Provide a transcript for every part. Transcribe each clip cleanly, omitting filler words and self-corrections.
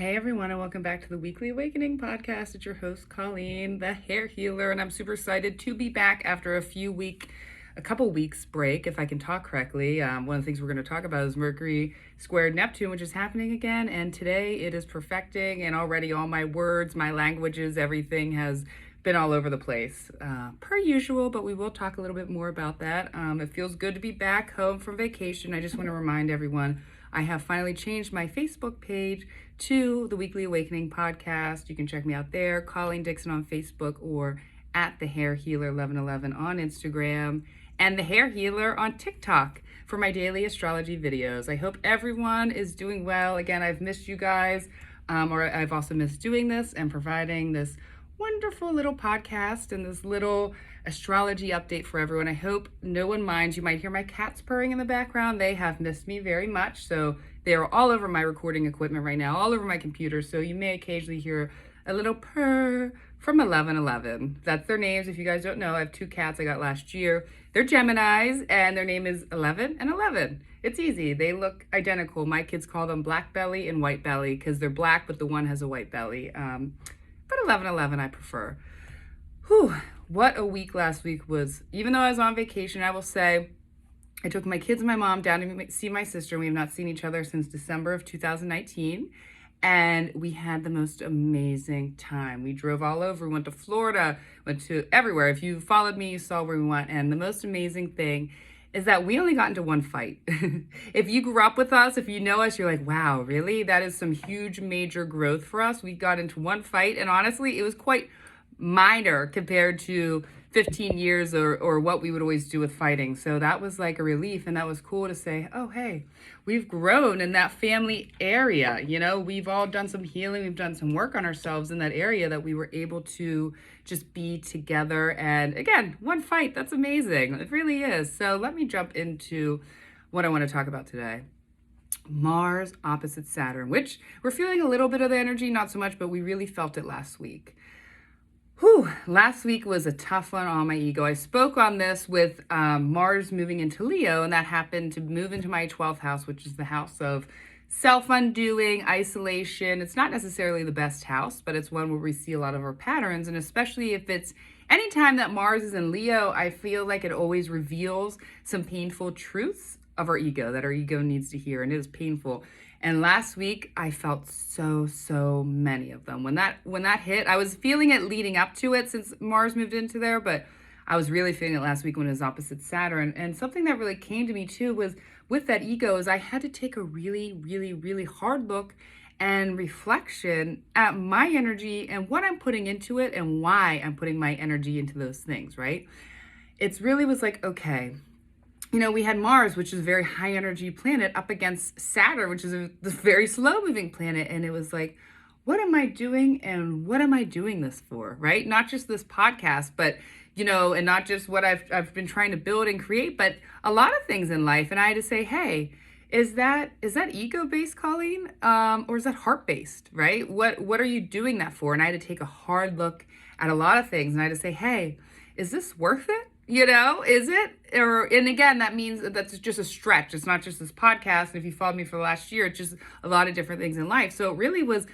Hey everyone, and welcome back to the Weekly Awakening podcast. It's your host, Colleen, the hair healer, and I'm super excited to be back after a couple weeks break, if I can talk correctly. One of the things we're going to talk about is Mercury squared Neptune, which is happening again, and today it is perfecting, and already all my words, my languages, everything has been all over the place, per usual, but we will talk a little bit more about that. It feels good to be back home from vacation. I just want to remind everyone I have finally changed my Facebook page to the Weekly Awakening podcast. You can check me out there, Colleen Dixon on Facebook, or at the Hair Healer 1111 on Instagram, and the Hair Healer on TikTok for my daily astrology videos. I hope everyone is doing well. Again, I've missed you guys, or I've also missed doing this and providing this wonderful little podcast and this little astrology update for everyone. I hope no one minds. You might hear my cats purring in the background. They have missed me very much, so they are all over my recording equipment right now, all over my computer, so you may occasionally hear a little purr from 1111. That's their names. If you guys don't know, I have two cats I got last year. They're Geminis, and their name is 11 and 11. It's easy. They look identical. My kids call them Black Belly and White Belly because they're black, but the one has a white belly. But 1111 I prefer. Whew, what a week last week was. Even though I was on vacation, I will say I took my kids and my mom down to see my sister. We have not seen each other since December of 2019. And we had the most amazing time. We drove all over. We went to Florida, went to everywhere. If you followed me, you saw where we went. And the most amazing thing is that we only got into one fight. If you grew up with us, if you know us, you're like, wow, really? That is some huge, major growth for us. We got into one fight, and honestly, it was quite minor compared to 15 years or what we would always do with fighting. So that was like a relief, and that was cool to say, oh, hey, we've grown in that family area. You know, we've all done some healing. We've done some work on ourselves in that area that we were able to just be together. And again, one fight, that's amazing. It really is. So let me jump into what I want to talk about today. Mars opposite Saturn, which we're feeling a little bit of the energy, not so much, but we really felt it last week. Last week was a tough one on my ego. I spoke on this with Mars moving into Leo, and that happened to move into my 12th house, which is the house of self-undoing, isolation. It's not necessarily the best house, but it's one where we see a lot of our patterns, and especially if it's anytime that Mars is in Leo, I feel like it always reveals some painful truths of our ego that our ego needs to hear, and it is painful. And last week, I felt so many of them. When that hit, I was feeling it leading up to it since Mars moved into there, but I was really feeling it last week when it was opposite Saturn. And something that really came to me too was with that ego is I had to take a really hard look and reflection at my energy and what I'm putting into it and why I'm putting my energy into those things, right? It's really was like, okay, you know, we had Mars, which is a very high energy planet, up against Saturn, which is a very slow moving planet. And it was like, what am I doing and what am I doing this for, right? Not just this podcast, but, you know, and not just what I've been trying to build and create, but a lot of things in life. And I had to say, hey, is that ego-based, Colleen? Or is that heart-based, right? What are you doing that for? And I had to take a hard look at a lot of things. And I had to say, hey, is this worth it? You know, is it? And again, that means that's just a stretch. It's not just this podcast. And if you followed me for the last year, it's just a lot of different things in life. So it really was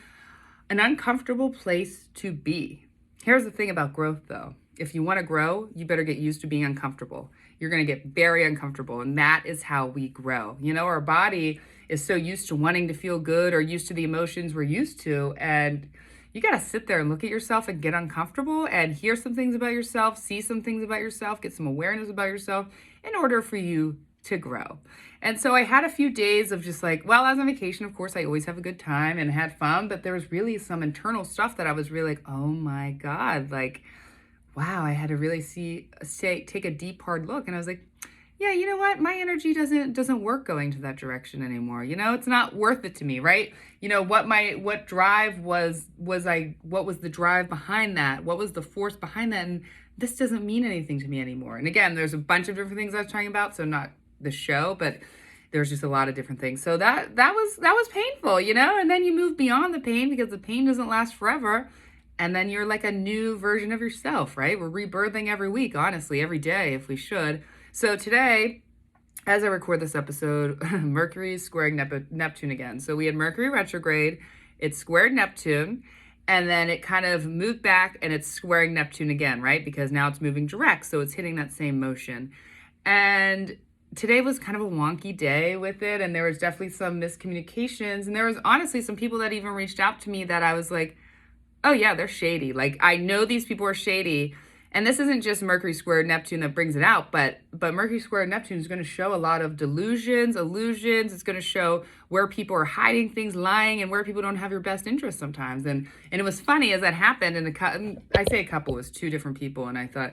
an uncomfortable place to be. Here's the thing about growth, though. If you want to grow, you better get used to being uncomfortable. You're going to get very uncomfortable. And that is how we grow. You know, our body is so used to wanting to feel good or used to the emotions we're used to. And you got to sit there and look at yourself and get uncomfortable and hear some things about yourself, see some things about yourself, get some awareness about yourself in order for you to grow. And so I had a few days of just like, well, I was on vacation. Of course, I always have a good time and had fun, but there was really some internal stuff that I was really like, oh my God, like, wow, I had to really take a deep, hard look. And I was like, yeah, you know what? My energy doesn't work going to that direction anymore. You know, it's not worth it to me, right? You know, what drive what was the drive behind that? What was the force behind that? And this doesn't mean anything to me anymore. And again, there's a bunch of different things I was talking about, so not the show, but there's just a lot of different things. So that was painful, you know? And then you move beyond the pain because the pain doesn't last forever. And then you're like a new version of yourself, right? We're rebirthing every week, honestly, every day if we should. So today, as I record this episode, Mercury is squaring Neptune again. So we had Mercury retrograde it squared Neptune, and then it kind of moved back and it's squaring Neptune again, right? Because now it's moving direct, so it's hitting that same motion. And today was kind of a wonky day with it, and there was definitely some miscommunications, and there was honestly some people that even reached out to me that I was like, oh yeah, they're shady. Like, I know these people are shady. And this isn't just Mercury squared Neptune that brings it out, but Mercury squared Neptune is going to show a lot of delusions, illusions. It's going to show where people are hiding things, lying, and where people don't have your best interest sometimes. And it was funny as that happened, and I say a couple, it was two different people, and I thought,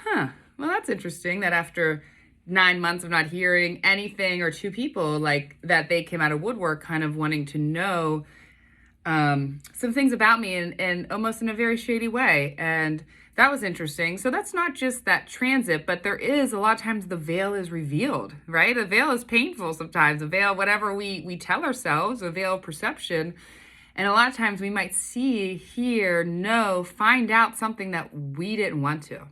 well, that's interesting that after 9 months of not hearing anything, or two people like that, they came out of woodwork kind of wanting to know some things about me, and almost in a very shady way. And that was interesting. So that's not just that transit, but there is a lot of times the veil is revealed, right? The veil is painful sometimes. The veil, whatever we tell ourselves, a veil of perception. And a lot of times we might see, hear, know, find out something that we didn't want to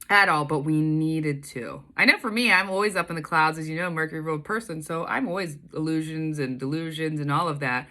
at all, but we needed to. I know for me, I'm always up in the clouds, as you know, Mercury ruled person. So I'm always illusions and delusions and all of that.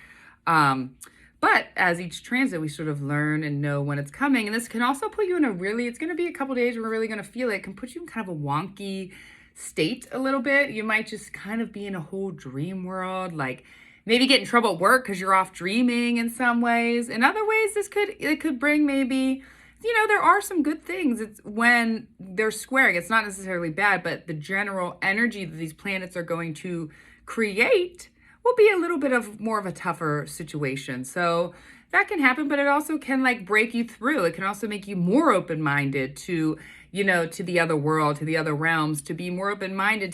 But as each transit, we sort of learn and know when it's coming. And this can also put you in it's going to be a couple days where we're really going to feel it. It can put you in kind of a wonky state a little bit. You might just kind of be in a whole dream world, like maybe get in trouble at work because you're off dreaming in some ways. In other ways, it could bring maybe, there are some good things. It's when they're squaring. It's not necessarily bad, but the general energy that these planets are going to create will be a little bit of more of a tougher situation. So that can happen, but it also can like break you through. It can also make you more open-minded to, to the other world, to the other realms, to be more open-minded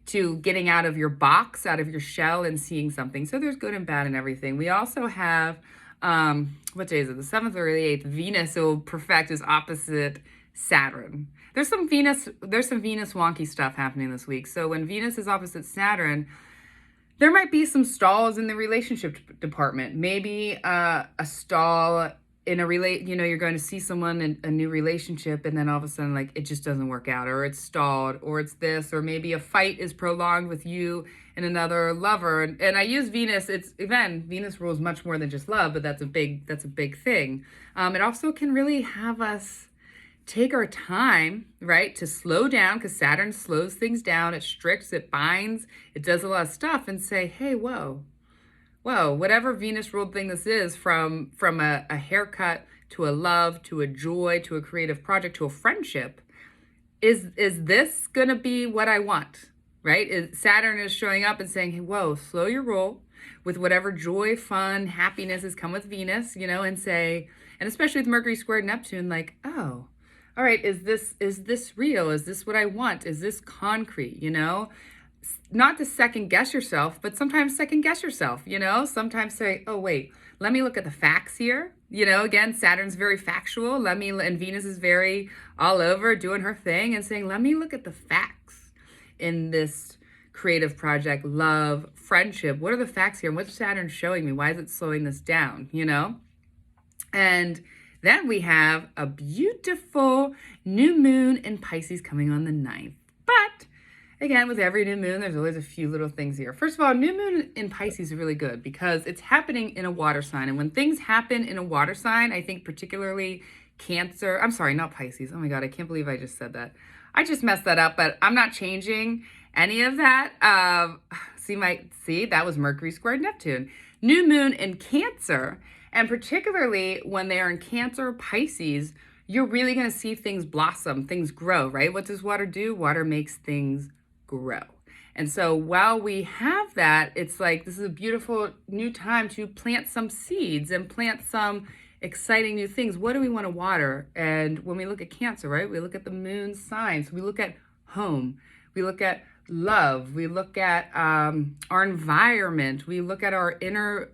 to getting out of your box, out of your shell, and seeing something. So there's good and bad in everything. We also have, what day is it? The 7th or the 8th, Venus will perfect is opposite Saturn. There's some Venus wonky stuff happening this week. So when Venus is opposite Saturn, there might be some stalls in the relationship department. Maybe a stall in you're going to see someone in a new relationship, and then all of a sudden, like, it just doesn't work out, or it's stalled, or it's this, or maybe a fight is prolonged with you and another lover. And I use Venus. Venus rules much more than just love, but that's a big thing. It also can really have us take our time, right, to slow down, because Saturn slows things down. It restricts, it binds, it does a lot of stuff, and say, hey, whoa, whatever Venus ruled thing this is, from a haircut to a love to a joy to a creative project to a friendship, is this gonna be what I want, right? Saturn is showing up and saying, hey, whoa, slow your roll with whatever joy, fun, happiness has come with Venus, and say, and especially with Mercury squared Neptune, like, oh, all right, is this real? Is this what I want? Is this concrete? Not to second guess yourself, but sometimes second guess yourself, sometimes say, oh, wait, let me look at the facts here. Again, Saturn's very factual. And Venus is very all over doing her thing and saying, let me look at the facts in this creative project, love, friendship. What are the facts here? And what's Saturn showing me? Why is it slowing this down? And then we have a beautiful new moon in Pisces coming on the 9th. But again, with every new moon, there's always a few little things here. First of all, new moon in Pisces is really good because it's happening in a water sign. And when things happen in a water sign, I think particularly Cancer, I'm sorry, not Pisces. Oh my God, I can't believe I just said that. I just messed that up, but I'm not changing any of that. See, that was Mercury squared Neptune. New moon in Cancer. And particularly when they are in Cancer, Pisces, you're really going to see things blossom, things grow, right? What does water do? Water makes things grow. And so while we have that, it's like this is a beautiful new time to plant some seeds and plant some exciting new things. What do we want to water? And when we look at Cancer, right, we look at the moon signs. We look at home. We look at love. We look at our environment. We look at our inner,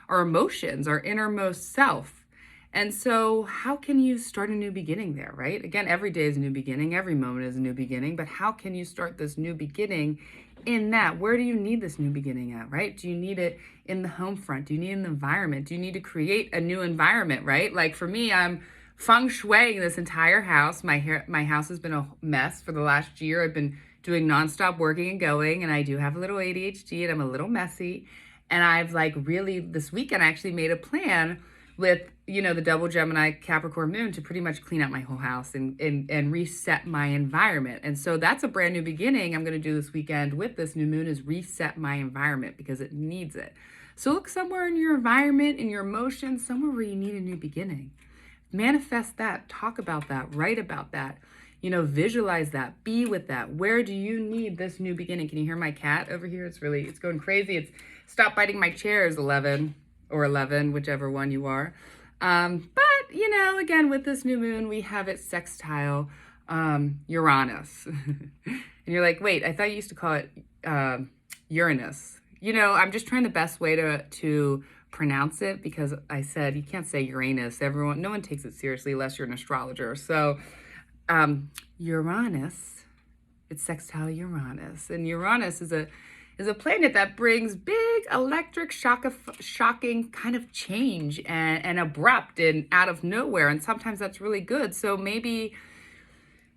our emotions, our innermost self. And so how can you start a new beginning there, right? Again, every day is a new beginning. Every moment is a new beginning. But how can you start this new beginning in that? Where do you need this new beginning at, right? Do you need it in the home front? Do you need it in the environment? Do you need to create a new environment, right? Like for me, I'm feng shuiing this entire house. My house has been a mess for the last year. I've been doing nonstop working and going, and I do have a little ADHD and I'm a little messy. And I've like really this weekend I actually made a plan with, the double Gemini Capricorn moon to pretty much clean out my whole house and reset my environment. And so that's a brand new beginning I'm going to do this weekend with this new moon, is reset my environment because it needs it. So look somewhere in your environment, in your emotions, somewhere where you need a new beginning. Manifest that, talk about that, write about that, visualize that, be with that. Where do you need this new beginning? Can you hear my cat over here? It's going crazy. It's stop biting my chairs, 11 or 11, whichever one you are. But, again, with this new moon, we have it sextile Uranus. And you're like, wait, I thought you used to call it Uranus. I'm just trying the best way to pronounce it, because I said you can't say Uranus. No one takes it seriously unless you're an astrologer. So Uranus, it's sextile Uranus, and Uranus is a planet that brings big electric shocking kind of change and abrupt and out of nowhere, and sometimes that's really good. So maybe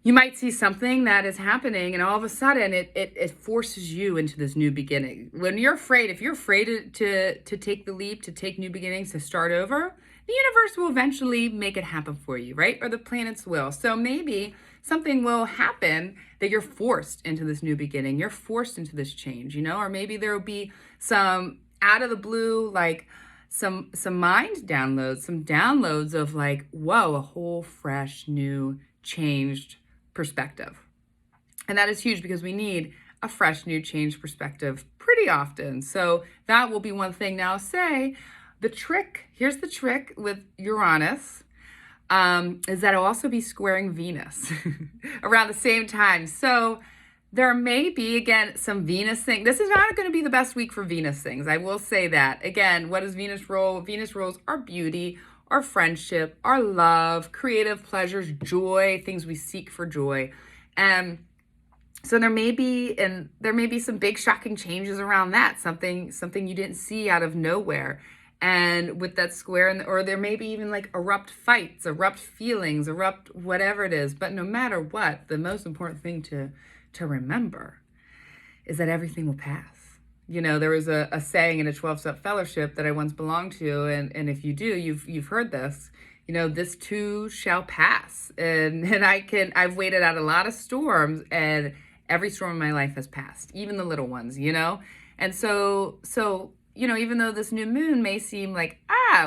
you might see something that is happening and all of a sudden it forces you into this new beginning. When you're afraid, if you're afraid to take the leap, to take new beginnings, to start over, the universe will eventually make it happen for you, right? Or the planets will. So maybe something will happen that you're forced into this new beginning. You're forced into this change, or maybe there will be some out of the blue, like some mind downloads, some downloads of like, whoa, a whole fresh, new, changed perspective. And that is huge because we need a fresh, new, changed perspective pretty often. So that will be one thing. Now here's the trick with Uranus, is that it'll also be squaring Venus around the same time. So there may be, again, some Venus thing. This is not going to be the best week for Venus things. I will say that. Again, what does Venus rule? Venus rules our beauty, our friendship, our love, creative pleasures, joy, things we seek for joy. And so there may be some big shocking changes around that, something you didn't see out of nowhere. And with that square, or there may be even like erupt fights, erupt feelings, erupt whatever it is. But no matter what, the most important thing to remember is that everything will pass. There was a saying in a 12-step fellowship that I once belonged to, and if you do, you've heard this. This too shall pass, and I've waited out a lot of storms, and every storm in my life has passed, even the little ones. And so even though this new moon may seem like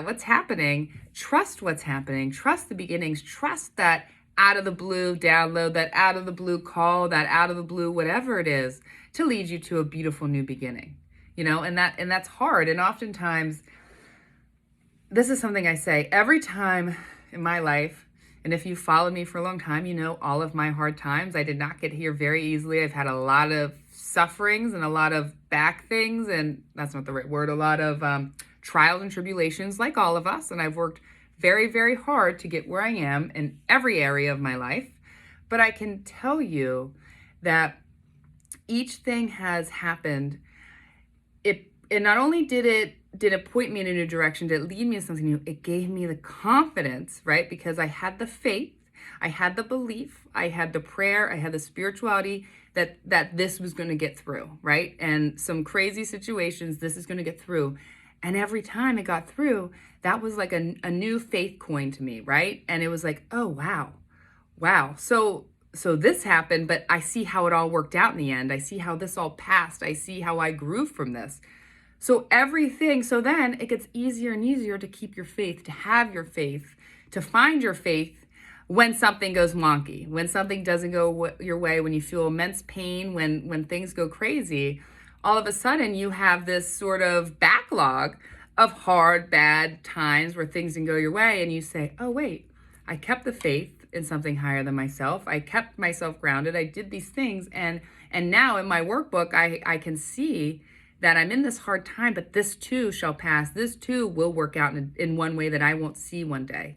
what's happening, trust what's happening, trust the beginnings, trust that out of the blue download, that out of the blue call, that out of the blue whatever it is, to lead you to a beautiful new beginning, and that's hard. And oftentimes, this is something I say every time in my life, and if you followed me for a long time, all of my hard times. I did not get here very easily. I've had a lot of sufferings and a lot of back things, and that's not the right word, a lot of trials and tribulations, like all of us, and I've worked very, very hard to get where I am in every area of my life. But I can tell you that each thing has happened. And not only did it point me in a new direction, did it lead me to something new, it gave me the confidence, right? Because I had the faith, I had the belief, I had the prayer, I had the spirituality that this was going to get through, right? And some crazy situations, this is going to get through. And every time it got through, that was like a new faith coin to me, right? And it was like, oh, wow. So this happened, but I see how it all worked out in the end. I see how this all passed. I see how I grew from this. So then it gets easier and easier to keep your faith, to have your faith, to find your faith when something goes wonky, when something doesn't go your way, when you feel immense pain, when things go crazy. All of a sudden you have this sort of backlog of hard, bad times where things didn't go your way. And you say, oh, wait, I kept the faith in something higher than myself. I kept myself grounded. I did these things. And now in my workbook, I can see that I'm in this hard time, but this too shall pass. This too will work out in one way that I won't see one day,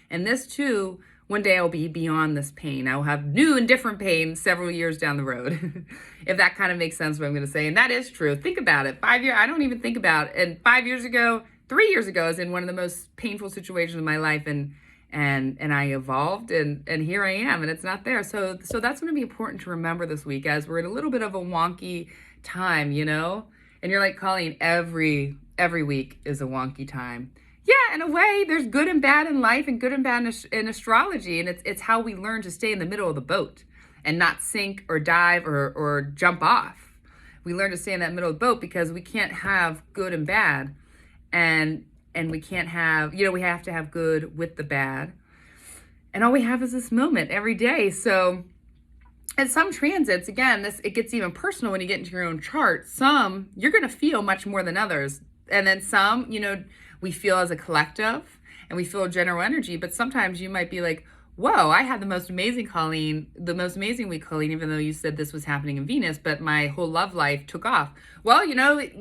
and this too, one day I'll be beyond this pain. I'll have new and different pain several years down the road, if that kind of makes sense what I'm going to say. And that is true. Think about it. 5 years, I don't even think about it. And 5 years ago, 3 years ago, I was in one of the most painful situations of my life, and I evolved, and here I am, and it's not there. So that's going to be important to remember this week, as we're in a little bit of a wonky time, And you're like, Colleen, every week is a wonky time. Yeah, in a way, there's good and bad in life and good and bad in astrology. And it's how we learn to stay in the middle of the boat and not sink or dive or jump off. We learn to stay in that middle of the boat because we can't have good and bad. And we can't have, we have to have good with the bad. And all we have is this moment every day. So at some transits, again, it gets even personal when you get into your own chart. Some, you're going to feel much more than others. And then some, we feel as a collective and we feel general energy. But sometimes you might be like, whoa, I had the most amazing week, Colleen, even though you said this was happening in Venus, but my whole love life took off. Well,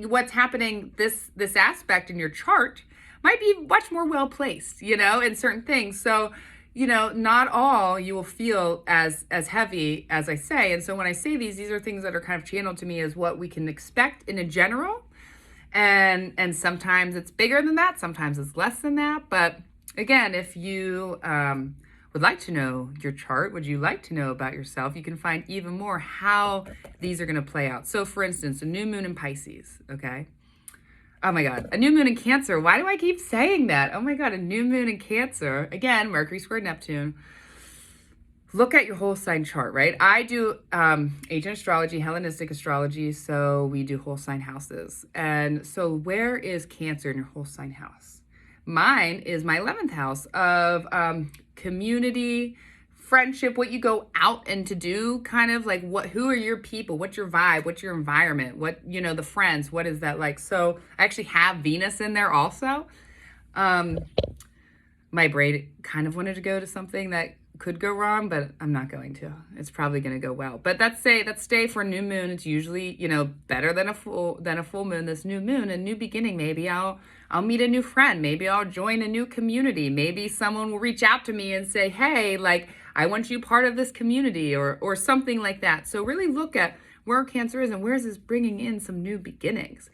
what's happening, this aspect in your chart might be much more well-placed, in certain things. So, not all you will feel as heavy as I say. And so when I say these are things that are kind of channeled to me as what we can expect in a general. And sometimes it's bigger than that. Sometimes it's less than that. But again, if you would like to know your chart, would you like to know about yourself, you can find even more how these are going to play out. So for instance, a new moon in Pisces, okay? Oh my God, a new moon in Cancer. Why do I keep saying that? Oh my God, a new moon in Cancer. Again, Mercury squared Neptune. Look at your whole sign chart, right? I do ancient astrology, Hellenistic astrology, so we do whole sign houses. And so where is Cancer in your whole sign house? Mine is my 11th house of community, friendship, what you go out and to do, kind of like who are your people, what's your vibe, what's your environment, what, the friends, what is that like? So I actually have Venus in there also. My brain kind of wanted to go to something that could go wrong, but I'm not going to. It's probably going to go well. But let's stay for a new moon. It's usually, better than a full moon. This new moon, a new beginning. Maybe I'll meet a new friend. Maybe I'll join a new community. Maybe someone will reach out to me and say, hey, like, I want you part of this community or something like that. So really look at where Cancer is and where is this bringing in some new beginnings,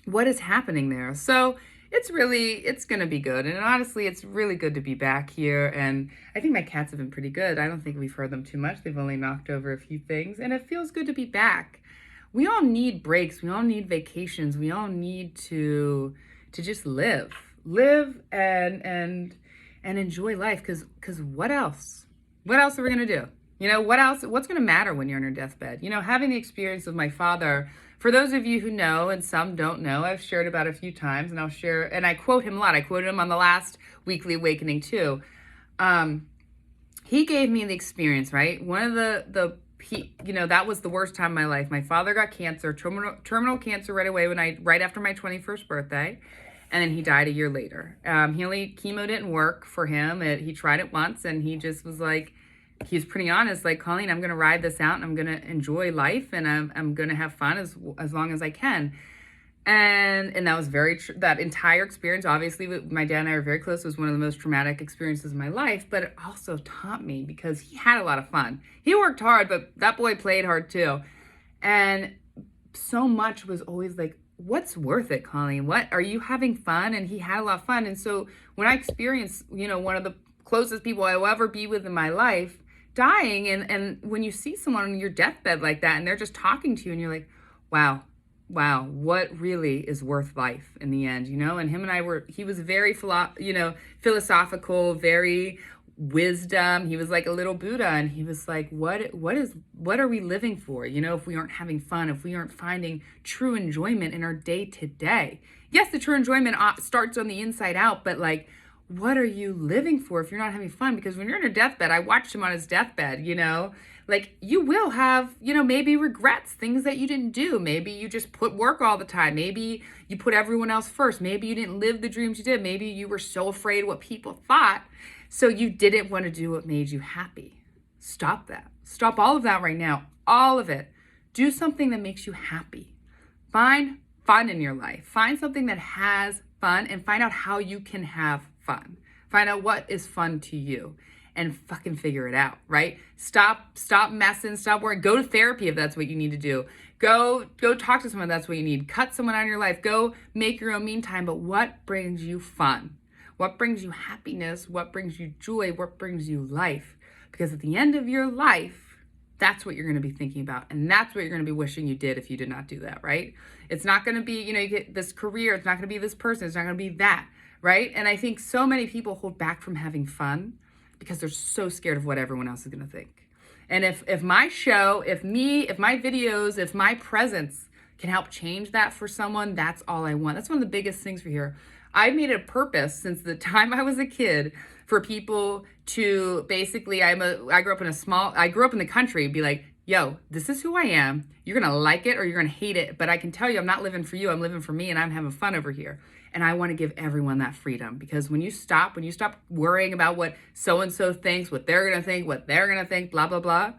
what is happening there? So it's going to be good. And honestly, it's really good to be back here. And I think my cats have been pretty good. I don't think we've heard them too much. They've only knocked over a few things and it feels good to be back. We all need breaks. We all need vacations. We all need to just live and enjoy life. Cause what else? What else are we going to do? What's going to matter when you're on your deathbed? Having the experience of my father, for those of you who know and some don't know, I've shared about a few times and I'll share, and I quote him a lot. I quoted him on the last Weekly Awakening too. He gave me the experience, right? One of that was the worst time of my life. My father got cancer, terminal cancer right away right after my 21st birthday. And then he died a year later. Chemo didn't work for him. He tried it once and he just was like, he's pretty honest, like, Colleen, I'm going to ride this out and I'm going to enjoy life and I'm going to have fun as long as I can. And that was that entire experience, obviously, my dad and I are very close. It was one of the most traumatic experiences of my life, but it also taught me because he had a lot of fun. He worked hard, but that boy played hard too. And so much was always like, what's worth it, Colleen? What are you having fun? And he had a lot of fun. And so when I experienced, one of the closest people I will ever be with in my life dying, and when you see someone on your deathbed like that and they're just talking to you and you're like, wow, what really is worth life in the end, and him and I he was very philosophical, very wisdom. He was like a little Buddha, and he was like, what are we living for? If we aren't having fun, if we aren't finding true enjoyment in our day to day. Yes, the true enjoyment starts on the inside out, but like, what are you living for if you're not having fun? Because when you're on your deathbed, I watched him on his deathbed, like you will have, maybe regrets, things that you didn't do. Maybe you just put work all the time. Maybe you put everyone else first. Maybe you didn't live the dreams you did. Maybe you were so afraid what people thought, so you didn't want to do what made you happy. Stop that. Stop all of that right now. All of it. Do something that makes you happy. Find fun in your life. Find something that has fun and find out how you can have fun. Find out what is fun to you and fucking figure it out, right? Stop messing, stop worrying. Go to therapy if that's what you need to do. Go talk to someone if that's what you need. Cut someone out of your life. Go make your own me time. But what brings you fun? What brings you happiness? What brings you joy? What brings you life? Because at the end of your life, That's what you're going to be thinking about. And that's what you're going to be wishing you did if you did not do that, right? It's not going to be, you get this career. It's not going to be this person. It's not going to be that, right? And I think so many people hold back from having fun because they're so scared of what everyone else is going to think. And if my show, if my videos, if my presence can help change that for someone, that's all I want. That's one of the biggest things for here. I've made it a purpose since the time I was a kid for people to basically, I grew up in the country, be like, yo, this is who I am. You're going to like it or you're going to hate it. But I can tell you, I'm not living for you. I'm living for me and I'm having fun over here. And I want to give everyone that freedom, because when you stop worrying about what so-and-so thinks, what they're going to think, blah, blah, blah,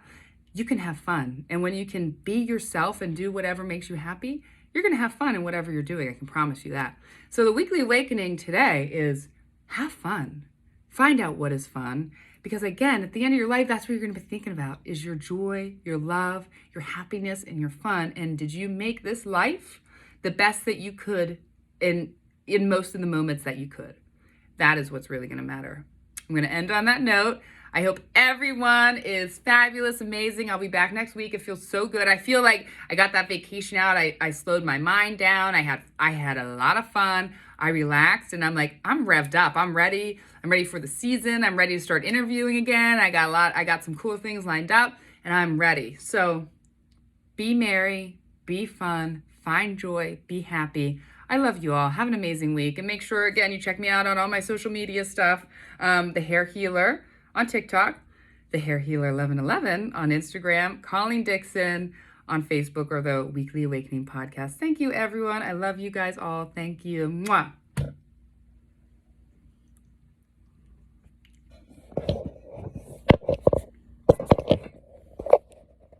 you can have fun. And when you can be yourself and do whatever makes you happy, you're going to have fun in whatever you're doing. I can promise you that. So the weekly awakening today is have fun. Find out what is fun. Because again, at the end of your life, that's what you're going to be thinking about is your joy, your love, your happiness, and your fun. And did you make this life the best that you could in most of the moments that you could? That is what's really going to matter. I'm going to end on that note. I hope everyone is fabulous, amazing. I'll be back next week. It feels so good. I feel like I got that vacation out. I slowed my mind down. I had a lot of fun. I relaxed and I'm like, I'm revved up. I'm ready. I'm ready for the season. I'm ready to start interviewing again. I got some cool things lined up and I'm ready. So be merry, be fun, find joy, be happy. I love you all. Have an amazing week. And make sure, again, you check me out on all my social media stuff. The Hair Healer on TikTok, The Hair Healer 1111 on Instagram, Colleen Dixon on Facebook, or the Weekly Awakening podcast. Thank you, everyone. I love you guys all. Thank you. Mwah.